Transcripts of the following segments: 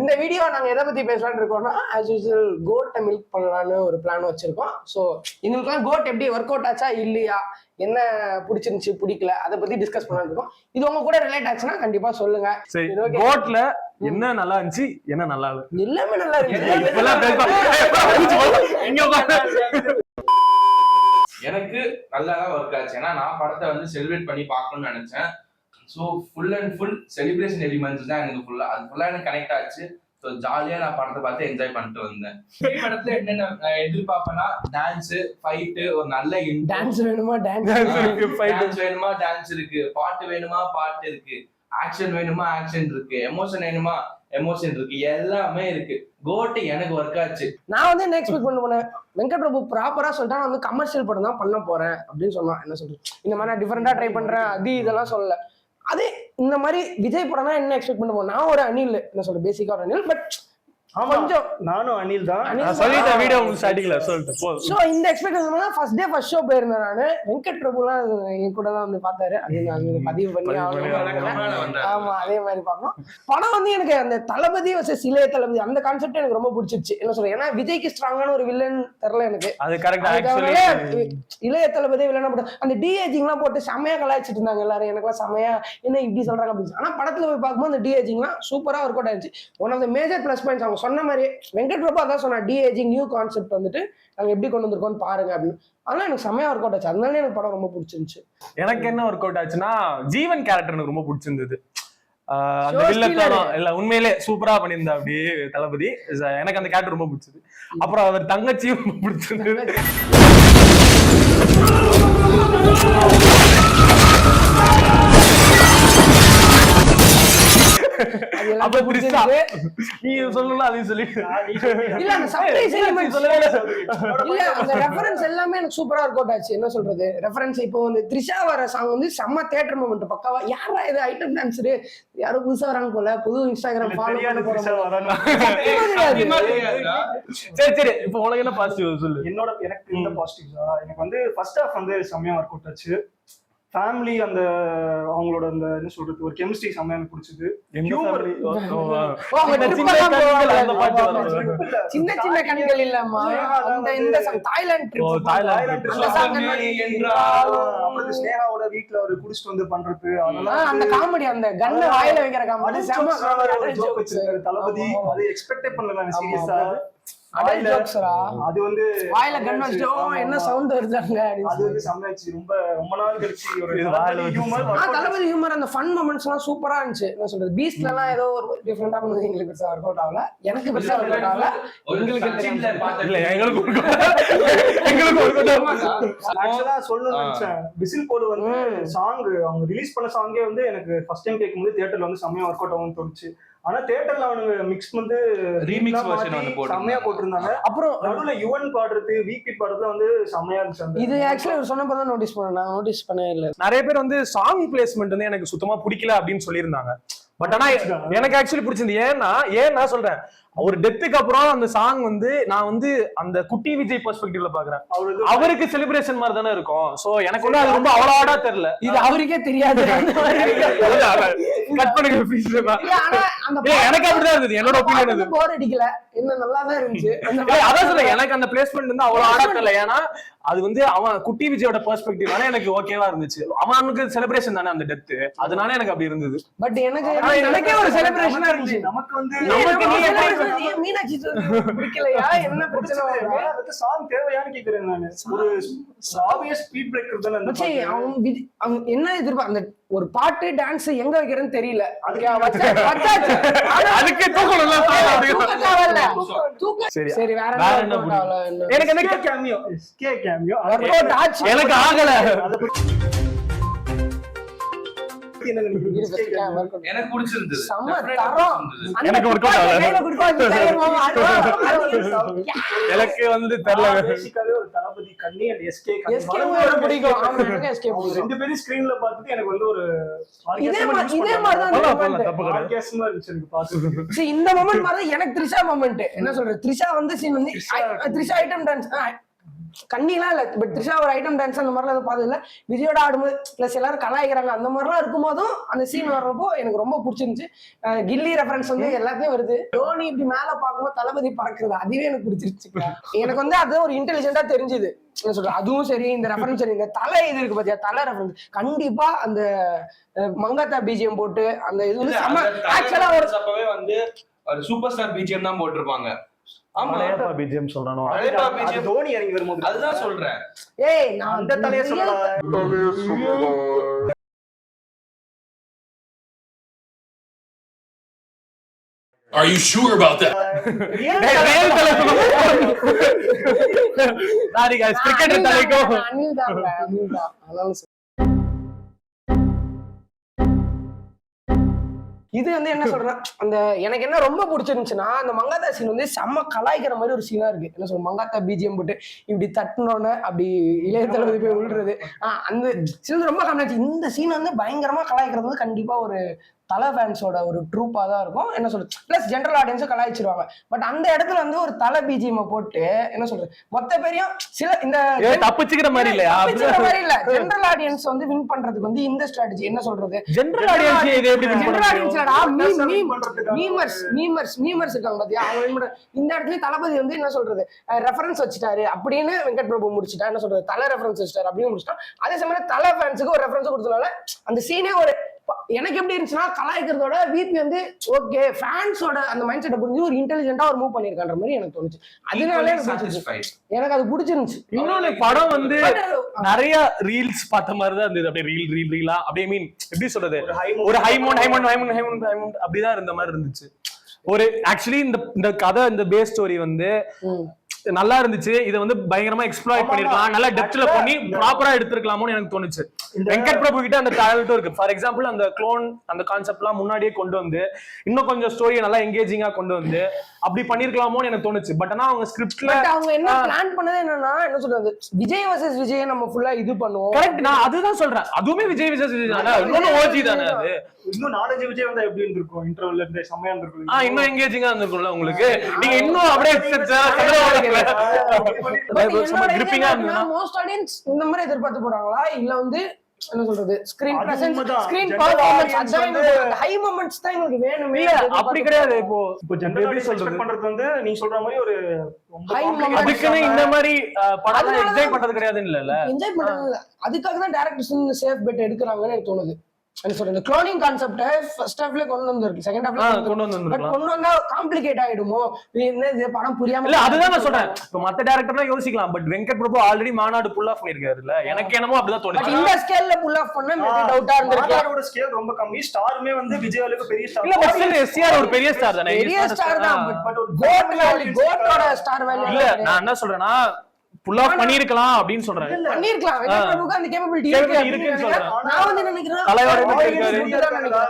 இந்த வீடியோ நாங்க எதை பத்தி பேசலாம்னு இருக்கோம்னா as usual கோட்டை மில்க் பண்ணலாம்னு ஒரு பிளான் வச்சிருக்கோம். ஸோ எங்களுக்குலாம் கோட் எப்படி ஒர்க் அவுட் ஆச்சா இல்லையா, என்ன பிடிச்சிருந்துச்சு பிடிக்கல, அதை பத்தி டிஸ்கஸ் பண்ணலாம்னு இருக்கோம். இது உங்க கூட ரிலேட் ஆச்சுன்னா கண்டிப்பா சொல்லுங்க. கோட்ல என்ன நல்லா இருந்துச்சு, என்ன நல்லா இல்ல, எல்லாமே நல்லா இருந்துச்சு. எனக்கு நல்லா ஒர்க் ஆச்சு. ஏன்னா நான் படத்தை வந்து செலிப்ரேட் பண்ணி பார்க்கணும்னு நினைச்சேன். So full and full celebration elements தான் எனக்கு ஃபுல்லா எனக்கு கனெக்ட் ஆச்சு. ஸோ ஜாலியா நான் படத்தை பார்த்து என்ஜாய் பண்ணிட்டு வந்தேன். படத்துல என்னென்ன எதிர்பார்ப்பேன்னா டான்ஸ், ஃபைட்டு, ஒரு நல்ல டான்ஸ் வேணுமா டான்ஸ் வேணுமா டான்ஸ் இருக்கு, பாட்டு வேணுமா பாட்டு இருக்கு, ஆக்ஷன் வேணுமா ஆக்ஷன் இருக்கு, எமோஷன் வேணுமா எமோஷன் இருக்கு, எல்லாமே இருக்கு. கோட் எனக்கு ஒர்க் ஆச்சு. நான் வந்து என்ன எக்ஸ்பெக்ட் பண்ண போனேன், வெங்கட் பிரபு ப்ராப்பரா சொல்லிட்டா நான் வந்து கமர்ஷியல் படம் தான் பண்ண போறேன் அப்படின்னு சொன்னான். என்ன சொல்றேன், இந்த மாதிரி நான் டிஃபரெண்டா ட்ரை பண்றேன் அது இதெல்லாம் சொல்லல. அதே இந்த மாதிரி விஜய் படம் தான் என்ன எக்ஸ்பெக்ட் பண்ண போறேன். நான் ஒரு அனில், என்ன சொல்றேன், பேசிக்கா ஒரு அனில். பட் கொஞ்சம் நானும் அனில் தான் சொல்லிட்டேன் வீடியோ ஸ்டார்டிங்ல சொல்லிட்டேன். சோ இந்த expectation first day first show போயிருந்தேன் நானு. வெங்கட் பிரபுலாம் என் கூட தான் வந்து பார்த்தாரு. அது பதிவு பண்ணி ஆமா அதே மாதிரி பார்க்கணும். படம் வந்து எனக்கு அந்த தளபதி வர்சஸ் இளைய தளபதி அந்த கான்செப்ட் எனக்கு ரொம்ப பிடிச்சிருச்சு. என்ன சொல்றேன், ஏன்னா விஜய்க்கு ஸ்ட்ராங்கான ஒரு வில்லன் தெரியல எனக்கு. அது கரெக்ட். இளைய தளபதி வில்லனா போட்டு அந்த டிஏஜிங்லாம் போட்டு செமையா கலாய்ச்சிட்டு இருந்தாங்க எல்லாரும். எனக்குலாம் செமையா என்ன இப்படி சொல்றாங்க அப்படின்னு. ஆனா படத்துல போய் பார்க்கும்போது அந்த டிஏஜிங்லாம் சூப்பரா ஒர்க் அவுட் ஆயிடுச்சு. One of the major plus points அவங்க சொன்ன மாதிரி வெங்கட் பிரபு அதான் சொன்னா, டிஏஜிங் நியூ கான்செப்ட் வந்துட்டு நாங்க எப்படி கொண்டு வந்திருக்கோம்னு பாருங்க அப்படின்னு. அதனால எனக்கு செமையா ஒர்க் அவுட் ஆச்சு. அதனால எனக்கு படம் ரொம்ப பிடிச்சிருந்துச்சு. எனக்கு என்ன ஒர்க் அவுட் ஆச்சுன்னா ஜீவன் கேரக்டர் எனக்கு ரொம்ப பிடிச்சிருந்தது. அந்த வில்லத்தனம் இல்ல உண்மையிலே சூப்பரா பண்ணியிருந்தா அப்படி தளபதி. எனக்கு அந்த கேரக்டர் ரொம்ப பிடிச்சது. அப்புறம் அவர் தங்கச்சியும் ரொம்ப பிடிச்சிருந்தது. நீ சொல்லல அதையும் சொல்லி இல்ல அந்த சர்ப்ரைஸ் எலிமெண்ட்ஸ் இல்ல அந்த ரெஃபரன்ஸ் எல்லாமே எனக்கு சூப்பரா ஒர்க் அவுட் ஆச்சு. என்ன சொல்றது, ரெஃபரன்ஸ் இப்போ வந்து த்ரிஷா வர சாங் வந்து செம்ம தியேட்டர் மூமெண்ட் பக்காவா. யாரா இது ஐட்டம் டான்ஸரு, யாரோ புதுசா வராங்க போல, புது இன்ஸ்டாகிராம் ஃபாலோ பண்ண போறாங்க. சரி சரி, இப்போ உனக்கு என்ன பாசிட்டிவ் சொல்லு. எனக்கு இந்த பாசிட்டிவ்ஸா, எனக்கு வந்து ஃபர்ஸ்ட் ஹாஃப் வந்து செம்மையா ஒர்க் அவுட் ஆச்சு. ஃபேமிலி அந்த அவங்களோட அந்த என்ன சொல்றது ஒரு கெமிஸ்ட்ரி செம்மையா எனக்கு பிடிச்சது. சின்ன சின்ன கண்கள் இல்லாம அந்த இந்த தாய்லாந்து ட்ரிப், அப்புறம் ஸ்னேகாவோட வீட்ல ஒரு குடிச்சிட்டு வந்து பண்றது, அந்த காமெடி, அந்த கன்ன வாயில வைக்கிற காமெடி செம்ம ஜோக் வச்சிருக்காரு தளபதி. அது எக்ஸ்பெக்டே பண்ணல நான் சீரியஸா. அது வந்து வாயில கன் வச்சிட்டு என்ன சவுண்ட் வருதாங்க. அது வந்து சமைச்சு ரொம்ப நாள் கழிச்சு ஒரு தளபதி ஹியூமர், அந்த ஃபன் மொமெண்ட்ஸ் எல்லாம் சூப்பரா இருந்துச்சு. என்ன சொல்றது, பீஸ்ட்ல எல்லாம் ஏதோ ஒரு டிஃபரெண்டா பண்ணது எங்களுக்கு பெருசா ஒர்க் அவுட் ஆகல. எனக்கு பெருசா ஒர்க் அவுட் ஆகல. ஆக்சுவலா சொல்லணும்னு நினைச்சேன், விசில் போடு வந்து சாங் அவங்க ரிலீஸ் பண்ண சாங்கே வந்து எனக்கு ஃபர்ஸ்ட் டைம் கேட்கும்போது தியேட்டர்ல வந்து செம்மையா ஒர்க் அவுட் ஆகும்னு தோணுச்சு. ஆனா தியேட்டர்ல அவனுங்க மிக்ஸ் வந்து ரீமிக்ஸ் வெர்ஷன் வந்து செம்மையா போட்டுருந்தாங்க. அப்புறம் நடுவுல யுவன் பாடுறது, விபி பாடுறது வந்து செம்மையா இருந்துச்சு. இது ஆக்சுவலி ஒரு சொன்னப்ப தான் நோட்டீஸ் பண்ணேன். நான் நோட்டீஸ் பண்ணவே இல்லை. நிறைய பேர் வந்து சாங் பிளேஸ்மெண்ட் வந்து எனக்கு சுத்தமா பிடிக்கல அப்படின்னு சொல்லியிருந்தாங்க. பட் ஆனா எனக்கு ஆக்சுவலி பிடிச்சிருந்து. ஏன்னா சொல்றேன், ஒரு டெத்துக்கு அப்புறம் அந்த சாங் வந்து நான் வந்து அந்த குட்டி விஜய் பெர்ஸ்பெக்டிவ்ல பாக்குறேன். அவருக்கு செலிப்ரேஷன் மாதிரி தானே இருக்கும். சோ எனக்கு வந்து அது ரொம்ப அவ்வளோடா தெரியல. இது அவருக்கே தெரியாது. கட் பண்ணுங்க ப்ளீஸ். எனக்கு அப்படிதான் இருந்தது. என்னோட ஒப்பீனியன் அது. போர் அடிக்கல, என்ன நல்லா தான் இருந்துச்சு. அதான் சொல்றேன், எனக்கு அந்த பிளேஸ்மெண்ட் வந்து அவ்வளவு ஆடா தெரியல. ஏன்னா அது வந்து அவன் குட்டி விஜயோட பெர்ஸ்பெக்டிவ்னால எனக்கு ஓகேவா இருந்துச்சு. அவனுக்கு செலிப்ரேஷன் தானே அந்த டெத், அதனால எனக்கு அப்படி இருந்தது. பட் எனக்கே ஒரு செலிப்ரேஷனா இருந்துச்சு. நமக்கு வந்து மீனாட்சி பிடிக்கலையா, என்ன பிரச்சனை? அதுக்கு சாங் தேவையான்னு கேக்குறேன் நானு. ஒரு ஆப்வியஸ் ஸ்பீட் பிரேக்கர் தானே அந்த பாட்டு. அவங்க என்ன எதிர்பார்க்க, அந்த ஒரு பாட்டு டான்ஸ் எங்க வைக்கிறேன்னு தெரியல. சரி வேற என்ன? எனக்கு என்ன கேமியோ, எஸ்கே கேமியோ எனக்கு ஆகல. எனக்கு பிடிச்சிருந்தது. எனக்கு ஒர்க் அவுட் ஆகல. எனக்கு வந்து தெரியல. பேசிக்கலி ஒரு தளபதி கண்ணி அண்ட் எஸ்கே பிடிக்கும். எனக்கு எஸ்கே ரெண்டு பேரும் ஸ்கிரீன்ல பார்த்துட்டு எனக்கு வந்து ஒரு இதே மாதிரி தான் ஆர்கேஸ்மா இருந்துச்சு எனக்கு பார்த்து. சரி, இந்த மொமெண்ட் மாதிரி எனக்கு த்ரிஷா மொமெண்ட். என்ன சொல்றது, த்ரிஷா வந்து சீன் வந்து த்ரிஷா ஐட்டம் டான்ஸ் கண்ணிலாம் இல்ல, பட் த்ரிஷா ஒரு ஐட்டம் டான்ஸ் அந்த மாதிரிலாம் எதுவும் பார்த்தது இல்ல. விஜயோட ஆடும்போது பிளஸ் எல்லாரும் கலாய்க்கிறாங்க அந்த மாதிரிலாம் இருக்கும்போதும் அந்த சீன் வர்றப்போ எனக்கு ரொம்ப பிடிச்சிருந்துச்சு. கில்லி ரெஃபரன்ஸ் வந்து எல்லாத்தையும் வருது. தோனி இப்படி மேல பார்க்கும்போது தளபதி பறக்குறது அதுவே எனக்கு பிடிச்சிருச்சு. எனக்கு வந்து அது ஒரு இன்டெலிஜென்ட்டா தெரிஞ்சுது. என்ன சொல்றேன், அதுவும் சரி, இந்த ரெஃபரன்ஸ் சரி, இந்த தலை இது இருக்கு பாத்தியா, தலை ரெஃபரன்ஸ் கண்டிப்பா அந்த மங்காத்தா பிஜிஎம் போட்டு அந்த இது வந்து ஆக்சுவலா ஒரு அப்பவே வந்து ஒரு சூப்பர் ஸ்டார் பிஜிஎம் தான் போட்டிருப்பாங்க. ஆமா பிஜிஎம் சொல்றானோ தோனி இறங்கி வரும்போது அதுதான் சொல்றேன். ஏய் நான் அந்த தலையை சொல்லலாம். Are you sure about that? Sorry guys, cricket தலைக்கோ Anil தான் அதான். இது வந்து என்ன சொல்றேன், அந்த எனக்கு என்ன ரொம்ப பிடிச்சிருந்துச்சுன்னா அந்த மங்காத்தா சீன் வந்து செம்ம கலாய்க்கிற மாதிரி ஒரு சீனா இருக்கு. என்ன சொல்ற, மங்காத்தா பிஜிஎம் போட்டு இப்படி தட்டினோன்னு அப்படி இளைய தளபதி போய் விழுறது, அந்த சீன் ரொம்ப கம்மியாச்சு. இந்த சீன் வந்து பயங்கரமா கலாய்க்கிறது வந்து கண்டிப்பா ஒரு தலை ஃபேன்ஸோட ஒரு ட்ரூப்பா தான் இருக்கும். என்ன சொல்றது, பிளஸ் ஜென்ரல் ஆடியன்ஸும் கலாய்ச்சிருவாங்க. பட் அந்த இடத்துல வந்து ஒரு தலை பிஜிஎம் போட்டு என்ன சொல்றது, மொத்த பேரையும் சில இந்த தப்பிச்சுக்கிற மாதிரி இல்லையா, தப்பிச்சுக்கிற மாதிரி இல்ல, ஜென்ரல் ஆடியன்ஸ் வந்து வின் பண்றதுக்கு வந்து இந்த ஸ்ட்ராட்டஜி. என்ன சொல்றது, ஜெனரல் ஆடியன்ஸ் இது எப்படி ஜெனரல் ஆடியன்ஸ்லடா மீமர்ஸ் இருக்காங்க பாத்தியா, அவங்க இந்த இடத்துல தளபதி வந்து என்ன சொல்றது ரெஃபரன்ஸ் வச்சுட்டாரு அப்படின்னு வெங்கட் பிரபு முடிச்சுட்டா, என்ன சொல்றது தலை ரெஃபரன்ஸ் வச்சுட்டாரு அப்படின்னு முடிச்சுட்டா. அதே சமயம் தலை ஃபேன்ஸுக்கு ஒரு ரெஃபரன்ஸ் கொடுத்தனால அந்த சீனே ஒரு எனக்கு எப்படி இருந்துச்சுன்னா, கலாய்க்கிறதோட விபி வந்து ஓகே ஃபேன்ஸோட அந்த மைண்ட் செட்டை புரிஞ்சு ஒரு இன்டெலிஜென்ட்டா ஒரு மூவ் பண்ணிருக்கான்ற மாதிரி எனக்கு தோணுச்சு. அதனால எனக்கு அது பிடிச்சிருந்துச்சு. இன்னொன்னு படம் வந்து நிறைய ரீல்ஸ் பார்த்த மாதிரி தான் இருந்தது. அப்படியே ரீலா அப்படியே மீன் எப்படி சொல்றது, ஒரு ஹைமோண்ட் அப்படிதான் இருந்த மாதிரி இருந்துச்சு. ஒரு ஆக்சுவலி இந்த கதை, இந்த பேஸ் ஸ்டோரி வந்து நல்லா இருந்துச்சு. இதை வந்து பயங்கரமா எக்ஸ்ப்ளாய்ட் பண்ணிருக்கலாம், நல்லா டெப்த்ல பண்ணி ப்ராப்பரா எடுத்துருக்கலாமோன்னு எனக்கு தோணுச்சு. வெங்கட் பிரபு கிட்ட அந்த டேலண்ட்டும் இருக்கு. ஃபார் எக்ஸாம்பிள் அந்த க்ளோன் அந்த கான்செப்ட் எல்லாம் முன்னாடியே கொண்டு வந்து இன்னும் கொஞ்சம் ஸ்டோரியை நல்லா எங்கேஜிங்கா கொண்டு வந்து அப்படி பண்ணிருக்கலாமோன்னு எனக்கு தோணுச்சு. பட் ஆனா அவங்க ஸ்கிரிப்ட்ல அவங்க என்ன பிளான் பண்ணது என்னன்னா, என்ன சொல்றது, விஜய் வர்சஸ் விஜய் நம்ம ஃபுல்லா இது பண்ணுவோம். கரெக்ட், நான் அதுதான் சொல்றேன். அதுவுமே விஜய் விஜய் தானே, இன்னொன்னு ஓஜி தானே. அது இன்னும் 4-5 விஜய் வந்தா எப்படி இருந்திருக்கும், இன்டர்வல்ல இருந்து செமையா இருந்திருக்கும். இன்னும் எங்கேஜிங்கா இருந்திருக்கும்ல உங்களுக்கு. நீங்க இன்னும் அப்படியே மோஸ்ட் ஆடியன்ஸ் இந்த மாதிரி எதிர்பார்த்து போறாங்களா, இல்ல வந்து என்ன சொல்றது ஸ்கிரீன் பிரசன்ஸ், ஸ்கிரீன் பெர்ஃபார்மன்ஸ், அந்த ஹை மொமெண்ட்ஸ் தான் உங்களுக்கு வேணுமே? அப்படி கிடையாது. இப்போ எப்படி சொல்றது பண்றது வந்து நீங்க சொல்ற மாதிரி ஒரு ஹை மொமெண்ட், அதுக்குன்னு இந்த மாதிரி படம் என்ஜாய் பண்றது கிடையாதுன்னு இல்ல, என்ஜாய் பண்றது. அதுக்காக தான் டைரக்டர்ஸ் சேஃப் பெட் எடுக்கறாங்கன்னு எனக்கு தோணுது. என்ன சொல்றது, க்ளோனிங் கான்செப்ட ஃபர்ஸ்ட் ஹாஃப்ல கொண்டு வந்திருக்கு, செகண்ட் ஹாஃப்ல கொண்டு வந்தா காம்ப்ளிகேட் ஆயிடுமோ, என்ன படம் புரியாம இல்ல. அதுதான் நான் சொல்றேன், இப்ப மத்த டைரக்டர்லாம் யோசிக்கலாம். பட் வெங்கட் பிரபு ஆல்ரெடி மாநாடு புல் ஆஃப் பண்ணிருக்காருல்ல, எனக்கு என்னமோ அப்படிதான் தோணுது. இந்த ஸ்கேல்ல புல் ஆஃப் பண்ணா மேபி டவுட்டா இருந்திருக்கு. மாநாடோட ஸ்கேல் ரொம்ப கம்மி, ஸ்டாருமே வந்து விஜய் அளவுக்கு பெரிய ஸ்டார் இல்ல. பட் எஸ்ஆர் ஒரு பெரிய ஸ்டார் தானே, பெரிய ஸ்டார் தான். பட் ஒரு கோட்டோட ஸ்டார் வேல்யூ இல்ல. நான் என்ன சொல்றேன்னா புல் ஆஃப் பண்ணிருக்கலாம் அப்படின்னு சொல்றேன். பண்ணிருக்கலாம், வெங்கட் பிரபுக்கு அந்த கேப்பபிலிட்டி இருக்குன்னு சொல்றேன். நான் வந்து நினைக்கிறேன்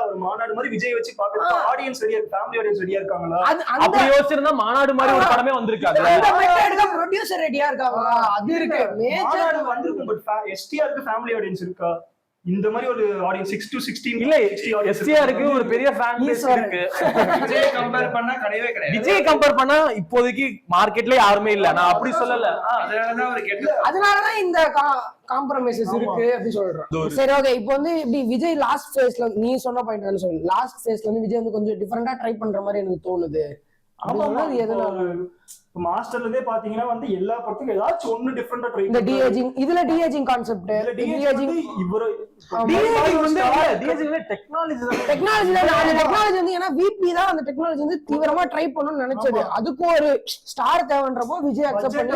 ஒரு மாநாடு மாதிரி விஜய் வச்சு பாக்குறது ஆடியன்ஸ் ரெடியா இருக்கு, ஃபேமிலி ஆடியன்ஸ் ரெடியா இருக்காங்களா? அப்படி யோசிச்சிருந்தா மாநாடு மாதிரி ஒரு படமே வந்திருக்காது. அந்த மெத்தட்க்கு ப்ரொடியூசர் ரெடியா இருக்காங்களா? அது இருக்கு. மேஜர் வந்திருக்கும். பட் எஸ்டிஆருக்கு ஃபேமிலி ஆடியன்ஸ் இருக்கா? இந்த மாதிரி ஒரு ஆடியன்ஸ் 6 to 16 இல்ல. எஸ்டிஆருக்கு ஒரு பெரிய ஃபேன் பேஸ் இருக்கு. விஜய் கம்பேர் பண்ணா கிடையவே கிடையாது. விஜய் கம்பேர் பண்ணா இப்போதைக்கு மார்க்கெட்ல யாருமே இல்ல, நான் அப்படி சொல்லல. அதனாலதான் ஒரு கெட்ட, அதனாலதான் இந்த காம்ப்ரமைசஸ் இருக்கு அப்படி சொல்றேன். சரி ஓகே, இப்போ வந்து இப்படி விஜய் லாஸ்ட் ஃபேஸ்ல நீ சொன்ன பாயிண்ட் என்ன சொல்லு, லாஸ்ட் ஃபேஸ்ல வந்து விஜய் வந்து கொஞ்சம் டிஃபரெண்டா ட்ரை பண்ற மாதிரி எனக்கு தோணுது. மாஸ்டர்ல இருந்தே பாத்தீங்கன்னா வந்து எல்லா படத்துக்கும் ஏதாச்சும் ஒண்ணு டிஃபரெண்டா ட்ரை இந்த டிஏஜிங், இதுல டிஏஜிங் கான்செப்ட், டிஏஜிங் இவரு டிஏஜிங் வந்து டிஏஜிங்ல டெக்னாலஜி வந்து ஏன்னா விபி தான் அந்த டெக்னாலஜி வந்து தீவிரமா ட்ரை பண்ணணும்னு நினைச்சது. அதுக்கு ஒரு ஸ்டார் தேவைன்றப்போ விஜய் அக்செப்ட் பண்ணி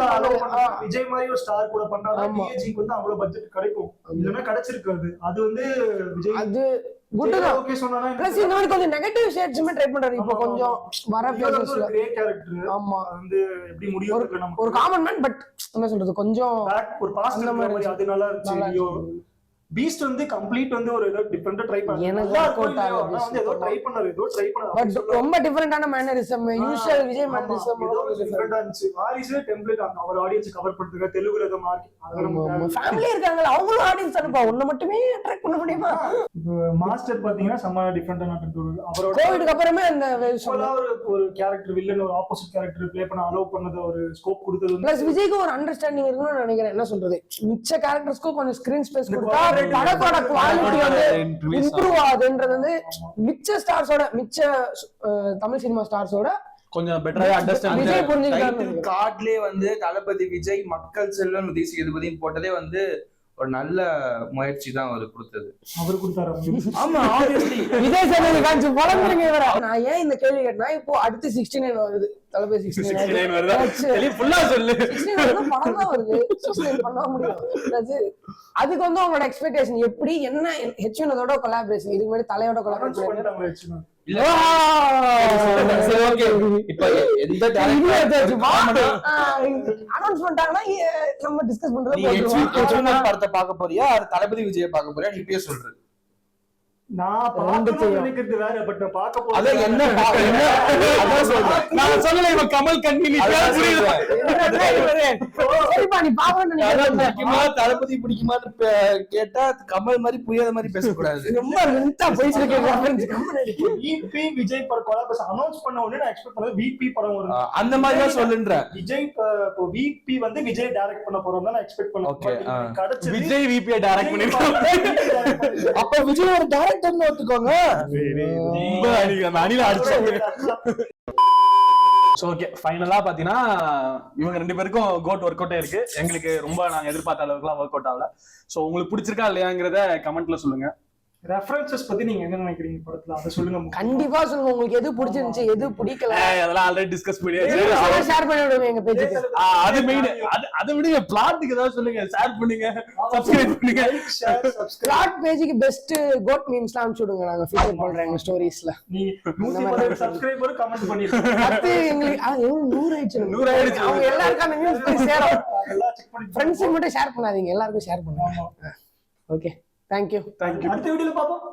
விஜய் மாதிரி ஒரு ஸ்டார் கூட பண்ணாங்க. டிஏஜிக்கு வந்து அவ்வளவு பட்ஜெட் கிடைக்கும், இல்லன்னா கிடைச்சிருக்காது. அது வந்து விஜய் அது ஓகே சொன்னானா. பிளஸ் இந்த மாதிரி கொஞ்சம் நெகட்டிவ் ஷேட்ஸ்மே ட்ரை பண்றாரு இப்போ கொஞ்சம் வர பேசஸ்ல. Grey character. ஆமா, வந்து எப்படி முடியும் நம்ம ஒரு காமன் மேன். பட் என்ன சொல்றது, கொஞ்சம் ஒரு பாஸ்ட் மாதிரி அது நல்லா இருந்துச்சு. பீஸ்ட் வந்து கம்ப்ளீட் வந்து ஒரு ஏதோ டிஃபரெண்டா ட்ரை பண்ணாரு. எனக்கு நல்லா work out இருக்கும் இல்லையோ, ஆகல ஆனா வந்து ஏதோ ட்ரை பண்ணாரு. பட் ரொம்ப டிஃபரெண்டான மேனரிசம், யூஷுவல் விஜய் மேனரிசம். டிஃபரெண்டா இருந்துச்சு. வாரிசு டெம்ப்ளேட் அவர் ஆடியன்ஸ் கவர் பண்றதுக்கு தெலுங்குல ஏதோ மார்க் ஃபேமிலி இருக்காங்க, அவங்களும் ஆடியன்ஸ் அனுப்பா, உன்னை மட்டுமே அட்ராக்ட் பண்ண முடியுமா? மாஸ்டர் பாத்தீங்கன்னா செம்ம டிஃபரெண்டான அவரோட கோவிட்க்கு அப்புறமே அந்த ஒரு கேரக்டர் வில்லன் ஒரு ஆப்போசிட் கேரக்டர் ப்ளே பண்ண அலோவ் பண்ணது ஒரு ஸ்கோப் கொடுத்தது. பிளஸ் விஜய்க்கு ஒரு அண்டர்ஸ்டாண்டிங் இருக்குன்னு நினைக்கிறேன். என்ன சொல்றது, மிச்ச கேரக்டர்ஸ்க்கு கொஞ்சம் ஸ்கிரீன் ஸ்பேஸ் கொடுத்தா படத்தோட குவாலிட்டி வந்து இம்ப்ரூவ் ஆகுதுன்றது வந்து மிச்ச ஸ்டார்ஸோட, மிச்ச தமிழ் சினிமா ஸ்டார்ஸோட கொஞ்சம் பெட்டரா அண்டர்ஸ்டாண்ட். விஜய் புரிஞ்சுக்கிட்டாரு. கார்ட்லயே வந்து தளபதி விஜய், மக்கள் செல்வன், உதய் சேதுபதின்னு போட்டதே வந்து ஒரு நல்ல முயற்சி தான் அவர் கொடுத்தது. அவர் கொடுத்தாரு. ஆமா, ஆப்வியஸ்லி விஜய் சேதுபதி காஞ்சி பழங்குறீங்க இவர. நான் ஏன் இந்த கேள்வி கேட்டேன்னா, இப்போ அடுத்து 69 வருது, தளபதி 69 வருதா? ஃபுல்லா சொல்லு. 69 படம் தான் வருது, 69 பண்ண முடியும். அதுக்கு வந்து உங்களோட எக்ஸ்பெக்டேஷன் எப்படி, என்ன ஹெச்வினோட கொலாபரேஷன், இதுக்கு முன்னாடி தலையோட கொலாபரேஷன் பண்ணிட்டாங்க. சரி, ஓகே. இப்போ எந்த அனௌன்ஸ் பண்ணிட்டாங்கன்னா நம்ம டிஸ்கஸ் பண்றது. படத்தை பார்க்க போறியா, அது தளபதி விஜய பார்க்க போறியா, நீ இப்பயே சொல்ற. நான் பார்க்கணும்னு நினைக்கிறது வேற, பட் நான் பார்க்க போறேன். அத என்ன அதான் சொல்றேன். நான் சொல்லல, இவன் கமல் கண்ணி சரிப்பா, நீ பாக்கணும்னு நினைக்கிறேன். தளபதி பிடிக்குமான்னு கேட்டா கமல் மாதிரி புரியாத மாதிரி பேசக்கூடாது. ரொம்ப லென்த்தா போயிட்டு இருக்கேன். விபி விஜய் படம் கொலாபரேஷன் அனௌன்ஸ் பண்ண உடனே நான் எக்ஸ்பெக்ட் பண்ணது விபி படம் வரும். அந்த மாதிரி தான் சொல்லுன்ற. விஜய் இப்போ விபி வந்து விஜய் டைரக்ட் பண்ண போறோம் தான் நான் எக்ஸ்பெக்ட் பண்ணேன். கிடைச்சது விஜய் விபியை டைரக்ட் பண்ணிருக்காங்க. அப்ப விஜய் ஒரு டைரக்டர்னு ஒத்துக்கோங்க. அணில அடிச்சாங்க. சோ ஓகே, ஃபைனலா பாத்தீங்கன்னா இவங்க 2 பேருக்கும் கோட் ஒர்க் அவுட் இருக்கு. எங்களுக்கு ரொம்ப நாங்க எதிர்பார்த்த அளவுக்குலாம் ஒர்க் அவுட் ஆகல. சோ உங்களுக்கு பிடிச்சிருக்கா இல்லையாங்கிறத கமெண்ட்ல சொல்லுங்க. ரெஃபரன்சஸ் பத்தி நீங்க என்ன நினைக்கிறீங்க படத்துல, அத சொல்லுங்க. கண்டிப்பா சொல்லுங்க, உங்களுக்கு எது பிடிச்சிருந்துச்சு, எது பிடிக்கல, அதெல்லாம் ஆல்ரெடி டிஸ்கஸ் பண்ணியாச்சு. ஷேர் பண்ணி விடுங்க எங்க பேஜுக்கு. அது மெயின். அது விடுங்க, பிளாட்டுக்கு ஏதாவது சொல்லுங்க, ஷேர் பண்ணுங்க, சப்ஸ்கிரைப் பண்ணுங்க. பிளாட் பேஜுக்கு பெஸ்ட் கோட் மீம்ஸ்லாம் அனுப்பிச்சு விடுங்க, நாங்க ஃபீச்சர் பண்றோம் எங்க ஸ்டோரிஸ்ல. நீங்க 110 சப்ஸ்கிரைபர் கமெண்ட் பண்ணிருக்கீங்க. அது எங்களுக்கு 100 ஆயிடுச்சு. 100 ஆயிடுச்சு. அவங்க எல்லாருக்கும் அந்த மீம்ஸ் போய் சேரும். எல்லாம் செக் பண்ணி ஃப்ரெண்ட்ஸ் மட்டும் ஷேர் பண்ணாதீங்க, எல்லாருக்கும் ஷேர் பண்ணுங்க. Okay, thank you. அடுத்த வீடியோல பாப்போம்.